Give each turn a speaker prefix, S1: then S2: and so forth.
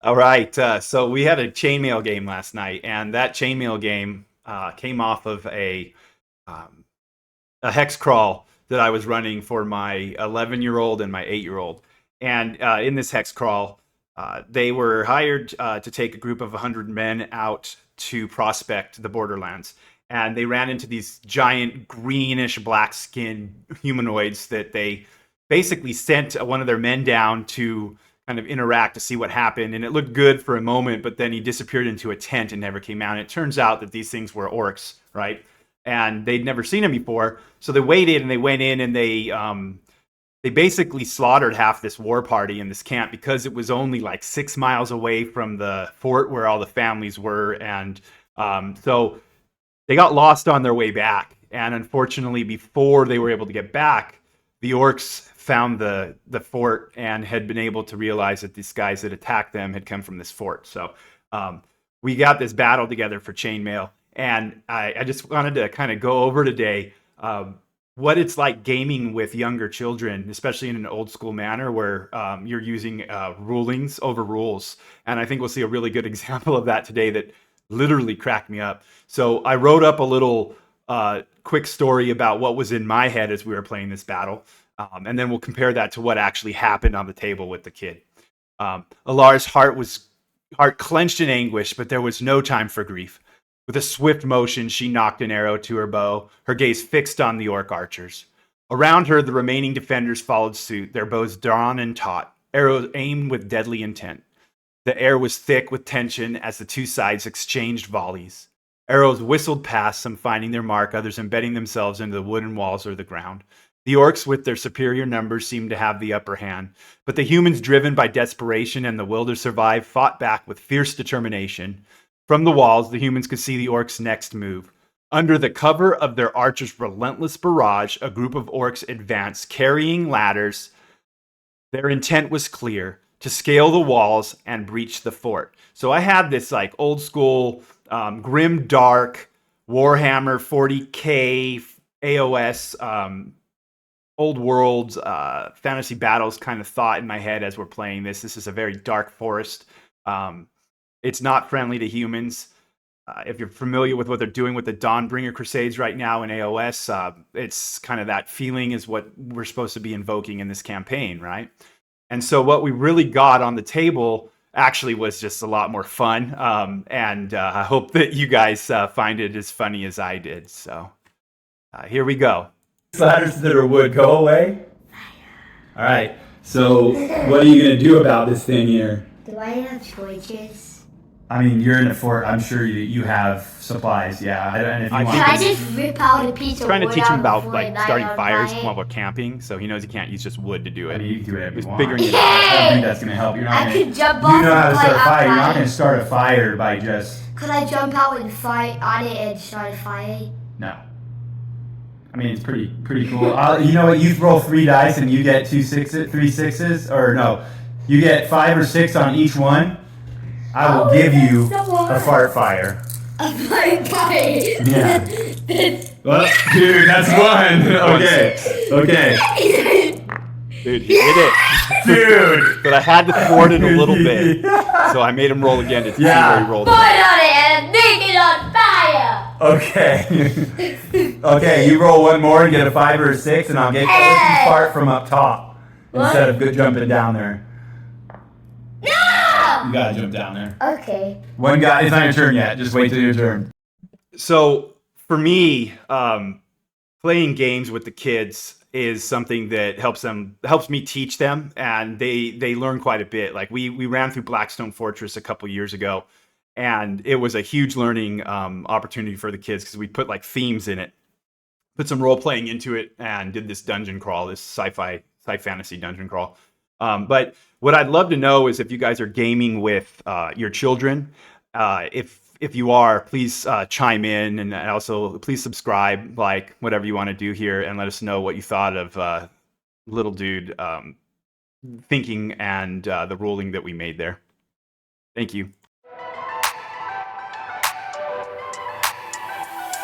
S1: All right. So we had a chainmail game last night, and that chainmail game came off of um, a hex crawl that I was running for my 11-year-old and my 8-year-old. And in this hex crawl, they were hired to take a group of 100 men out to prospect the borderlands. And they ran into these giant greenish black skinned humanoids that they basically sent one of their men down to kind of interact to see what happened. And it looked good for a moment, but then he disappeared into a tent and never came out. And it turns out that these things were orcs, right? And they'd never seen him before. So they waited and they went in and they basically slaughtered half this war party in this camp because it was only like 6 miles away from the fort where all the families were. And so they got lost on their way back. And unfortunately, before they were able to get back, the orcs found the fort and had been able to realize that these guys that attacked them had come from this fort. So we got this battle together for Chainmail. And I just wanted to kind of go over today what it's like gaming with younger children, especially in an old school manner where you're using rulings over rules. And I think we'll see a really good example of that today that literally cracked me up. So I wrote up a little quick story about what was in my head as we were playing this battle. And then we'll compare that to what actually happened on the table with the kid. Alar's heart clenched in anguish, but there was no time for grief. With a swift motion, she knocked an arrow to her bow, her gaze fixed on the orc archers. Around her, the remaining defenders followed suit, their bows drawn and taut, arrows aimed with deadly intent. The air was thick with tension as the two sides exchanged volleys. Arrows whistled past, some finding their mark, others embedding themselves into the wooden walls or the ground. The orcs, with their superior numbers, seemed to have the upper hand, but the humans, driven by desperation and the will to survive, fought back with fierce determination. From the walls, the humans could see the orcs' next move. Under the cover of their archers' relentless barrage, a group of orcs advanced, carrying ladders. Their intent was clear: to scale the walls and breach the fort. So I had this like old school, grim dark Warhammer 40K AOS old world fantasy battles kind of thought in my head as we're playing this. This is a very dark forest. It's not friendly to humans. If you're familiar with what they're doing with the Dawnbringer Crusades right now in AOS, it's kind of that feeling is what we're supposed to be invoking in this campaign, right? And so what we really got on the table actually was just a lot more fun. And I hope that you guys find it as funny as I did. So here we go.
S2: Ladders that are wood, go away. All right. So what are you going to do about this thing here?
S3: Do I have torches?
S2: I mean, you're in a fort. I'm sure you have supplies. Yeah. And if you want,
S3: Can I just rip out a piece of wood?
S1: Trying to teach him about
S3: before
S1: like
S3: I
S1: starting
S3: light on
S1: fires
S3: fire?
S1: while we're camping, so he knows he can't use just wood to do
S2: I
S1: it.
S2: mean, you can do whatever
S1: He's
S2: you want.
S1: figuring it out.
S2: I don't think that's going to help. You're not
S3: I
S2: gonna,
S3: could jump
S2: you
S3: off
S2: know how to
S3: and
S2: start a
S3: light
S2: fire. You're not
S3: fire.
S2: going to start a fire by just.
S3: Could I jump out and fight on it and start a fire?
S2: No. I mean, it's pretty cool. You know what? You roll 3 dice and you get 3 sixes, or no, you get 5 or 6 on each one. I will give you a fart fire.
S3: A fire fire.
S2: Yeah. Well, dude, that's one. Okay.
S1: Dude, he did it.
S2: Dude.
S1: But I had to thwart it a little bit, so I made him roll again to see where he rolled.
S3: Put on it and make it on fire.
S2: Okay. Okay, you roll one more and get a 5 or a 6, and I'll let you fart from up top instead of good jumping down there.
S3: No!
S2: You gotta jump down there.
S3: Okay.
S2: One guy, it's not your turn yet. Just wait till your turn.
S1: So for me, playing games with the kids is something that helps me teach them, and they learn quite a bit. Like we ran through Blackstone Fortress a couple years ago, and it was a huge learning opportunity for the kids because we put like themes in it, put some role playing into it, and did this dungeon crawl, this sci fantasy dungeon crawl. But what I'd love to know is if you guys are gaming with your children. If you are, please chime in, and also please subscribe, like whatever you want to do here, and let us know what you thought of little dude thinking and the ruling that we made there. Thank you.